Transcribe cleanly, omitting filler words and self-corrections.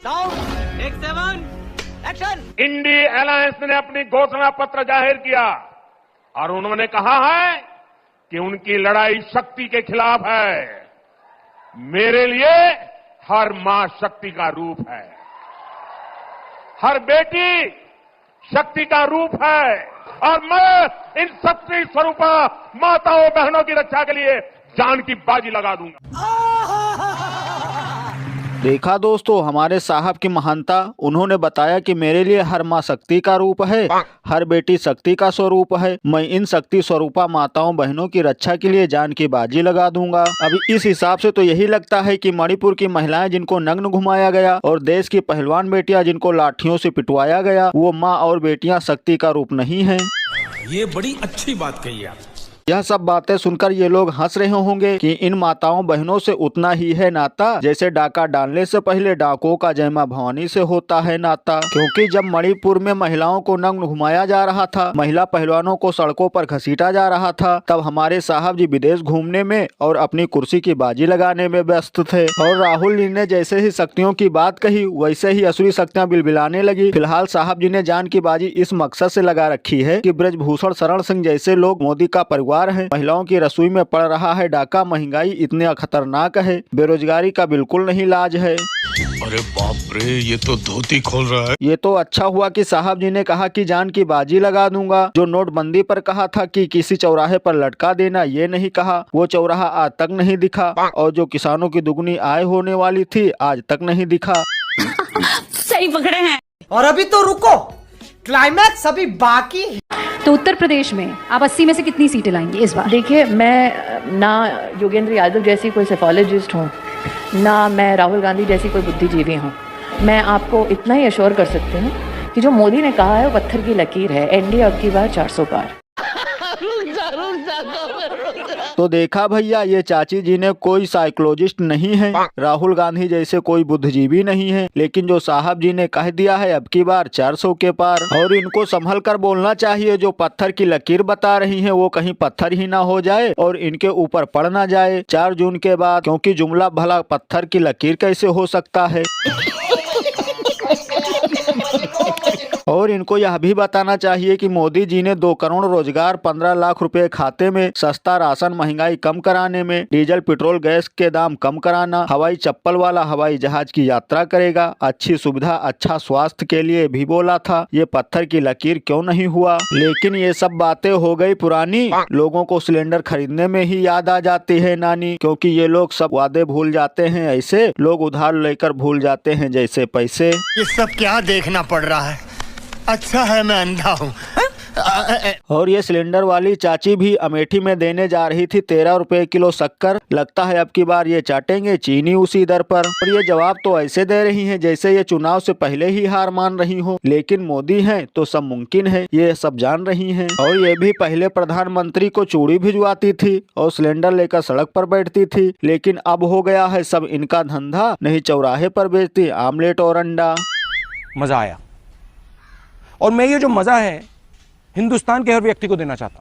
Sound take 7 action. INDI alliance ने अपनी घोषणा पत्र जाहिर किया और उन्होंने कहा है कि उनकी लड़ाई शक्ति के खिलाफ है। मेरे लिए हर मां शक्ति का रूप है, हर बेटी शक्ति का रूप है और मैं इन शक्ति स्वरूपा माताओं बहनों की रक्षा के लिए जान की बाजी लगा दूंगा। देखा दोस्तों, हमारे साहब की महानता। उन्होंने बताया कि मेरे लिए हर माँ शक्ति का रूप है, हर बेटी शक्ति का स्वरूप है। मैं इन शक्ति स्वरूपा माताओं बहनों की रक्षा के लिए जान की बाजी लगा दूंगा। अभी इस हिसाब से तो यही लगता है कि मणिपुर की महिलाएं जिनको नग्न घुमाया गया और देश की पहलवान बेटियां जिनको लाठियों से पिटवाया गया, वो माँ और बेटियां शक्ति का रूप नहीं है। ये बड़ी अच्छी बात कही आप। यह सब बातें सुनकर ये लोग हंस रहे होंगे कि इन माताओं बहनों से उतना ही है नाता जैसे डाका डालने से पहले डाकुओं का जय मां भवानी से होता है नाता। क्योंकि जब मणिपुर में महिलाओं को नग्न घुमाया जा रहा था, महिला पहलवानों को सड़कों पर घसीटा जा रहा था, तब हमारे साहब जी विदेश घूमने में और अपनी कुर्सी की बाजी लगाने में व्यस्त थे। और राहुल जी ने जैसे ही शक्तियों की बात कही वैसे ही असुरी शक्तियाँ बिलबिलाने लगी। फिलहाल साहब जी ने जान की बाजी इस मकसद से लगा रखी है कि ब्रजभूषण शरण सिंह जैसे लोग मोदी का परिवार है, महिलाओं की रसोई में पड़ रहा है डाका, महंगाई इतने खतरनाक है, बेरोजगारी का बिल्कुल नहीं इलाज है। अरे बाप रे, ये तो धोती खोल रहा है। ये तो अच्छा हुआ कि साहब जी ने कहा कि जान की बाजी लगा दूंगा। जो नोटबंदी पर कहा था कि किसी चौराहे पर लटका देना, ये नहीं कहा। वो चौराहा आज तक नहीं दिखा। और जो किसानों की दुगनी आय होने वाली थी, आज तक नहीं दिखा। सही पकड़े हैं। और अभी तो रुको, क्लाइमैक्स अभी बाकी है। तो उत्तर प्रदेश में आप 80 में से कितनी सीटें लाएंगे इस बार? देखिए, मैं ना योगेंद्र यादव जैसी कोई सेफोलॉजिस्ट हूँ, ना मैं राहुल गांधी जैसी कोई बुद्धिजीवी हूँ। मैं आपको इतना ही अश्योर कर सकती हूँ कि जो मोदी ने कहा है वो पत्थर की लकीर है। एनडीए अब की बार 400 पार। तो देखा भैया, ये चाची जी ने कोई साइकोलॉजिस्ट नहीं है, राहुल गांधी जैसे कोई बुद्धिजीवी नहीं है, लेकिन जो साहब जी ने कह दिया है अब की बार 400 के पार। और इनको संभल कर बोलना चाहिए। जो पत्थर की लकीर बता रही हैं वो कहीं पत्थर ही ना हो जाए और इनके ऊपर पड़ ना जाए 4 जून के बाद, क्योंकि जुमला भला पत्थर की लकीर कैसे हो सकता है। और इनको यह भी बताना चाहिए कि मोदी जी ने 2 करोड़ रोजगार, 15 लाख रुपए खाते में, सस्ता राशन, महंगाई कम कराने में, डीजल पेट्रोल गैस के दाम कम कराना, हवाई चप्पल वाला हवाई जहाज की यात्रा करेगा, अच्छी सुविधा, अच्छा स्वास्थ्य के लिए भी बोला था। ये पत्थर की लकीर क्यों नहीं हुआ? लेकिन ये सब बातें हो गई पुरानी। लोगों को सिलेंडर खरीदने में ही याद आ जाती है नानी, क्योंकि ये लोग सब वादे भूल जाते हैं। ऐसे लोग उधार लेकर भूल जाते हैं जैसे पैसे। ये सब क्या देखना पड़ रहा है? अच्छा है मैं अंधा हूँ। और ये सिलेंडर वाली चाची भी अमेठी में देने जा रही थी 13 रुपए किलो शक्कर। लगता है अब की बार ये चाटेंगे चीनी उसी दर पर। और ये जवाब तो ऐसे दे रही हैं जैसे ये चुनाव से पहले ही हार मान रही हो। लेकिन मोदी हैं तो सब मुमकिन है, ये सब जान रही हैं। और ये भी पहले प्रधानमंत्री को चूड़ी भिजवाती थी और सिलेंडर लेकर सड़क पर बैठती थी, लेकिन अब हो गया है सब इनका धंधा। नहीं चौराहे पर बेचती आमलेट और अंडा। मजा आया, और मैं ये जो मजा है हिंदुस्तान के हर व्यक्ति को देना चाहता हूं।